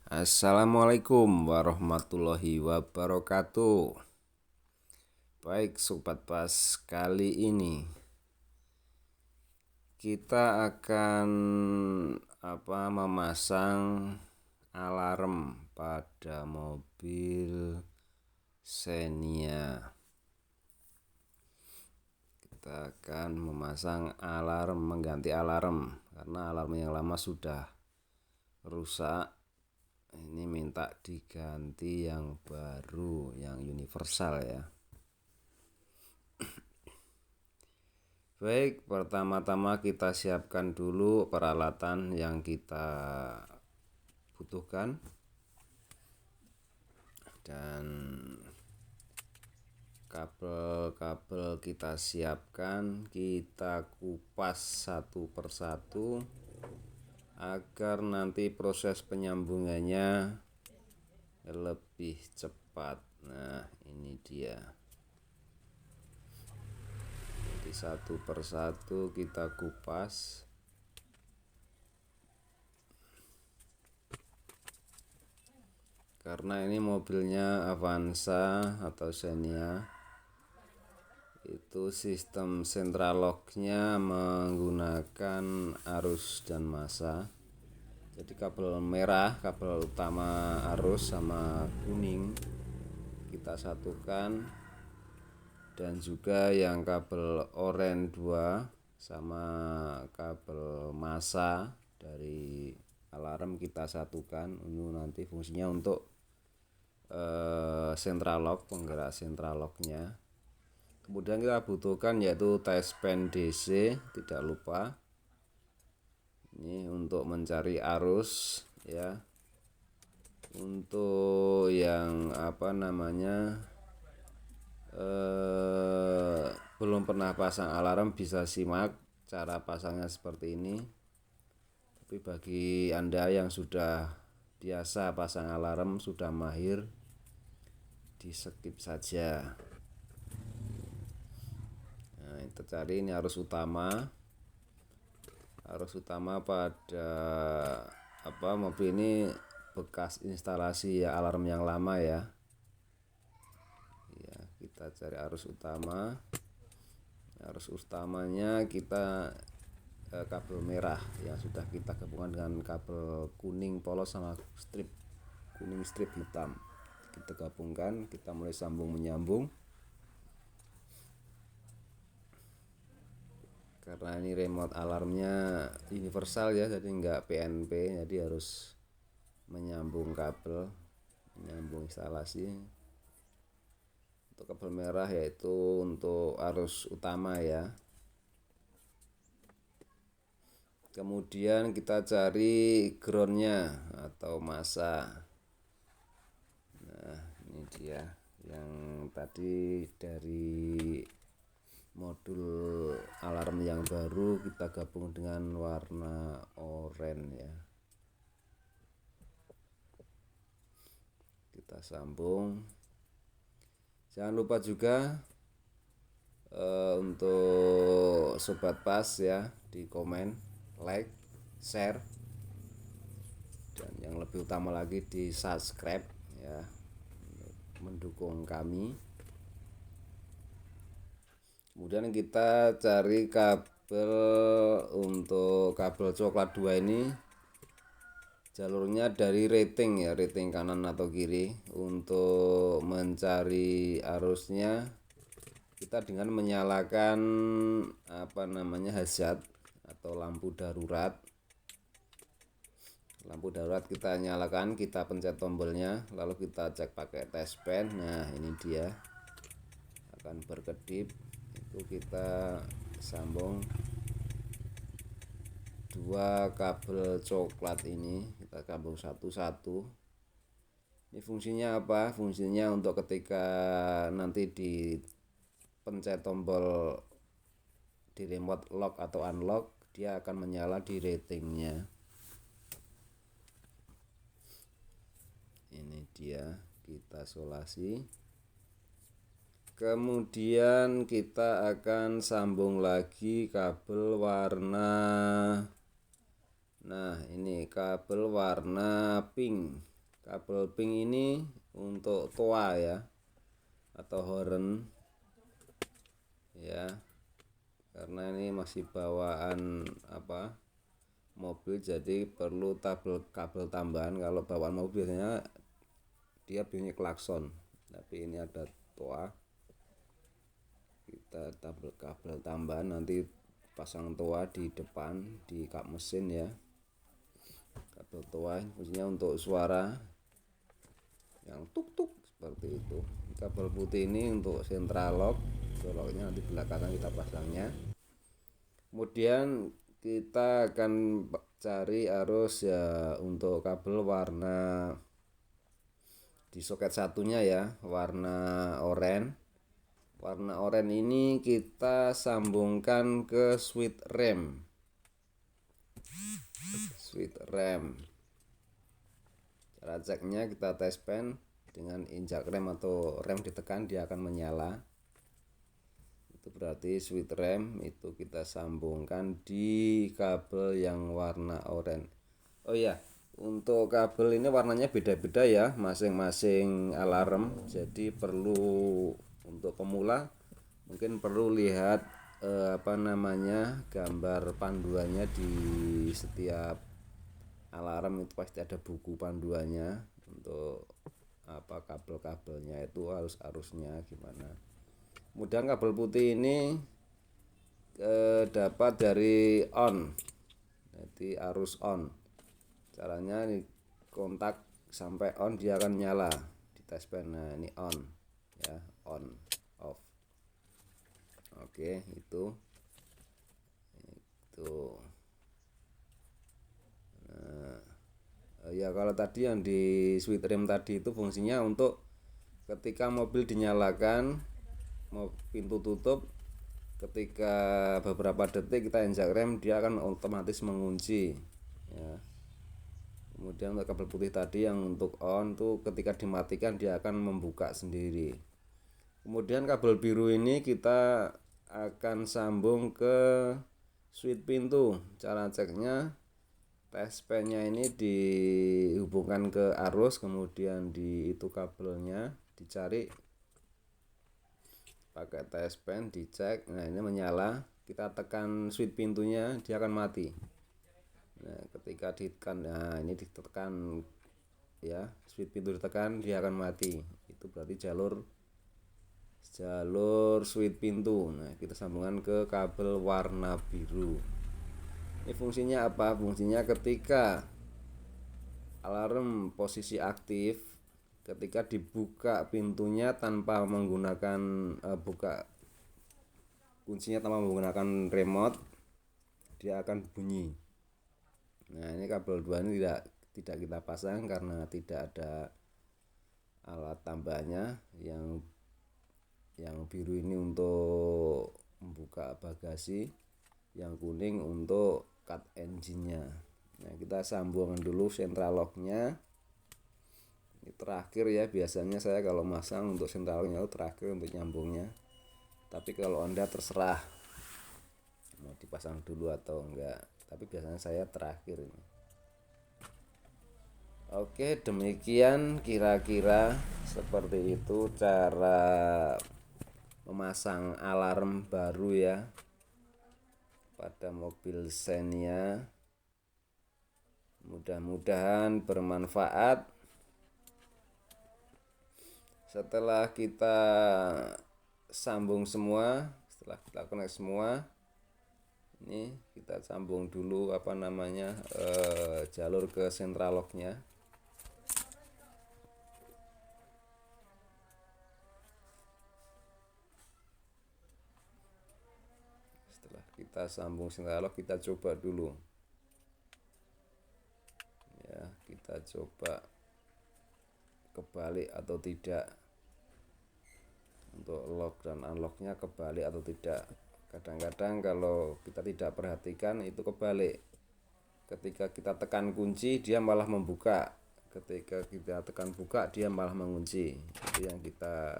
Assalamualaikum warahmatullahi wabarakatuh. Baik Sobat Pas, kali ini kita akan memasang alarm pada mobil Xenia. Kita akan memasang alarm, mengganti alarm karena alarm yang lama sudah rusak. Ini minta diganti yang baru, yang universal ya. Baik, pertama-tama kita siapkan dulu peralatan yang kita butuhkan. Dan kabel-kabel kita siapkan, kita kupas satu persatu agar nanti proses penyambungannya lebih cepat. Nah, ini dia. Jadi satu persatu kita kupas. Karena ini mobilnya Avanza atau Xenia, itu sistem central lock-nya menggunakan arus dan massa. Jadi kabel merah, kabel utama arus sama kuning kita satukan, dan juga yang kabel oranye 2 sama kabel massa dari alarm kita satukan. Ini nanti fungsinya untuk central lock, penggerak central lock-nya. Kemudian kita butuhkan yaitu touchpen DC, tidak lupa. Ini untuk mencari arus ya. Untuk yang belum pernah pasang alarm bisa simak cara pasangnya seperti ini. Tapi bagi Anda yang sudah biasa pasang alarm, sudah mahir, di skip saja. Nah, kita cari ini arus utama. Arus utama pada mobil ini bekas instalasi ya, alarm yang lama ya. Ya, kita cari arus utama. Arus utamanya kita kabel merah yang sudah kita gabungkan dengan kabel kuning polos sama strip kuning strip hitam. Kita gabungkan, kita mulai sambung menyambung. Karena ini remote alarmnya universal ya, jadi enggak PNP, jadi harus menyambung kabel, menyambung instalasi. Untuk kabel merah yaitu untuk arus utama ya. Kemudian kita cari groundnya atau massa. Nah, ini dia yang tadi dari modul alarm yang baru kita gabung dengan warna oranye ya. Kita sambung. Jangan lupa juga untuk Sobat Pas ya, di komen, like, share, dan yang lebih utama lagi di subscribe ya, mendukung kami. Kemudian kita cari kabel, untuk kabel coklat 2 ini jalurnya dari rating ya, rating kanan atau kiri. Untuk mencari arusnya kita dengan menyalakan hazard atau lampu darurat. Lampu darurat kita nyalakan, kita pencet tombolnya, lalu kita cek pakai touchpen. Nah, ini dia akan berkedip. Itu kita sambung 2 kabel coklat ini, kita sambung satu-satu. Ini fungsinya apa? Fungsinya untuk ketika nanti di pencet tombol di remote lock atau unlock, dia akan menyala di ratingnya. Ini dia, kita solasi. Kemudian kita akan sambung lagi kabel warna, nah ini kabel warna pink Kabel pink ini untuk toa ya, atau horn ya, karena ini masih bawaan mobil, jadi perlu kabel tambahan. Kalau bawaan mobil biasanya dia bunyi klakson, tapi ini ada toa, kita kabel tambahan, nanti pasang toa di depan di kap mesin ya. Kabel toa fungsinya untuk suara yang tuk tuk seperti itu. Kabel putih ini untuk central lock, locknya nanti belakangan kita pasangnya. Kemudian kita akan cari arus ya untuk kabel warna di soket satunya ya, warna oranye. Warna oranye ini kita sambungkan ke switch rem. Cara ceknya kita tes pen dengan injak rem atau rem ditekan, dia akan menyala. Itu berarti switch rem itu kita sambungkan di kabel yang warna oranye. Oh iya, untuk kabel ini warnanya beda-beda ya, masing-masing alarm. Jadi perlu, untuk pemula mungkin perlu lihat gambar panduannya. Di setiap alarm itu pasti ada buku panduannya untuk kabel-kabelnya itu arusnya gimana. Kemudian kabel putih ini dapat dari on, jadi arus on. Caranya ini kontak sampai on, dia akan nyala di tes pen. Nah ini on ya, on off. Oke, itu ya. Kalau tadi yang di switch rem tadi itu fungsinya untuk ketika mobil dinyalakan, pintu tutup, ketika beberapa detik kita injak rem, dia akan otomatis mengunci ya. Kemudian untuk kabel putih tadi yang untuk on tuh ketika dimatikan dia akan membuka sendiri. Kemudian kabel biru ini kita akan sambung ke switch pintu. Cara ceknya, tes pennya ini dihubungkan ke arus, kemudian di itu kabelnya dicari pakai tes pen, dicek. Nah ini menyala, kita tekan switch pintunya, dia akan mati. Nah ketika ditekan, nah ini ditekan ya, switch pintu ditekan, dia akan mati. Itu berarti jalur switch pintu. Nah kita sambungkan ke kabel warna biru. Ini fungsinya apa? Fungsinya ketika alarm posisi aktif, ketika dibuka pintunya tanpa menggunakan buka kuncinya tanpa menggunakan remote, dia akan bunyi. Nah ini kabel 2 ini tidak kita pasang karena tidak ada alat tambahnya. Yang biru ini untuk membuka bagasi, yang kuning untuk cut engine-nya. Nah kita sambungkan dulu central lock-nya. Ini terakhir ya, biasanya saya kalau masang untuk central lock-nya itu terakhir untuk nyambungnya. Tapi kalau Anda terserah mau dipasang dulu atau enggak, tapi biasanya saya terakhir ini. Oke, demikian kira-kira seperti itu cara memasang alarm baru ya pada mobil Xenia. Mudah-mudahan bermanfaat. Setelah kita sambung semua, setelah kita connect semua, ini kita sambung dulu jalur ke central lock-nya. Setelah kita sambung central lock, kita coba dulu ya, kita coba kebalik atau tidak, untuk lock dan unlocknya kebalik atau tidak. Kadang-kadang kalau kita tidak perhatikan itu kebalik, ketika kita tekan kunci dia malah membuka, ketika kita tekan buka dia malah mengunci. Itu yang kita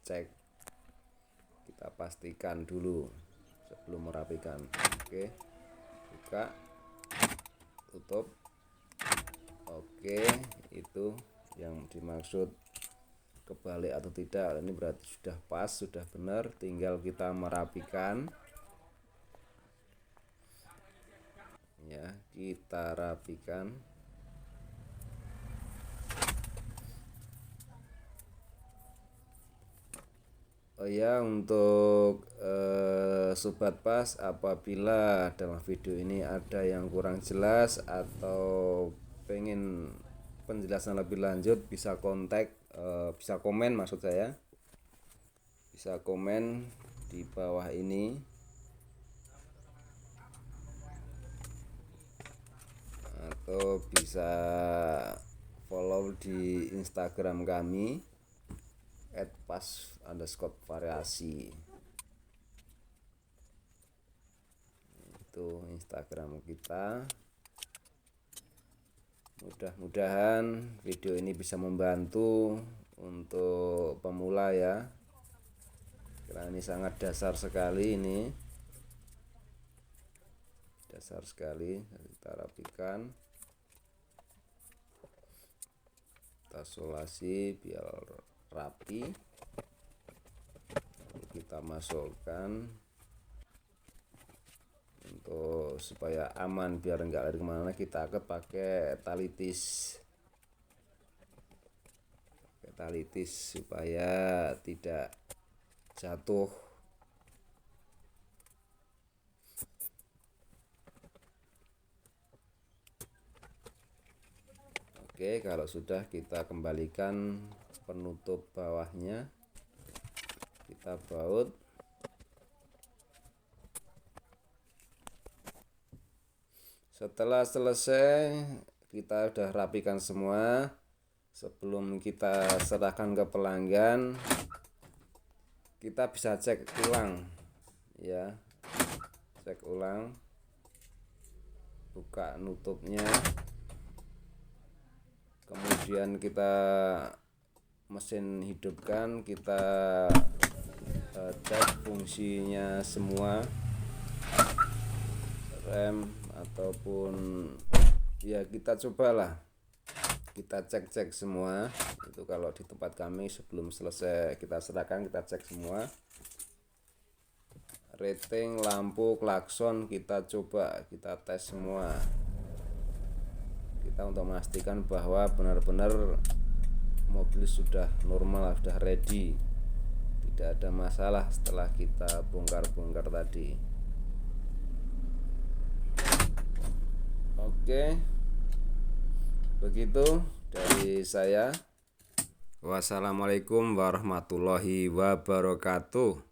cek, kita pastikan dulu sebelum merapikan. Oke, buka, tutup, Oke, itu yang dimaksud kebalik atau tidak. Ini berarti sudah pas, sudah benar, tinggal kita merapikan. Ya, kita rapikan. Oh ya, untuk Sobat Pas, apabila dalam video ini ada yang kurang jelas atau pengen penjelasan lebih lanjut, bisa kontak, bisa komen maksud saya, bisa komen di bawah ini atau bisa follow di Instagram kami @pas_variasi. Itu Instagram kita. Mudah-mudahan video ini bisa membantu untuk pemula ya, karena ini sangat dasar sekali, ini dasar sekali. Kita rapikan, kita solasi biar rapi. Kita masukkan untuk supaya aman, biar enggak lari kemana, kita ikat pakai tali tis, supaya tidak jatuh. Oke, kalau sudah, kita kembalikan penutup bawahnya, kita baut. Setelah selesai, kita udah rapikan semua. Sebelum kita serahkan ke pelanggan, kita bisa cek ulang ya, cek ulang, buka nutupnya, kemudian kita mesin hidupkan, kita cek fungsinya semua, rem ataupun ya kita cobalah, kita cek semua. Itu kalau di tempat kami sebelum selesai kita serahkan, kita cek semua. Rating, lampu, klakson kita coba, kita tes semua. Kita untuk memastikan bahwa benar-benar mobil sudah normal, sudah ready, tidak ada masalah setelah kita bongkar-bongkar tadi. Oke, begitu dari saya. Wassalamualaikum warahmatullahi wabarakatuh.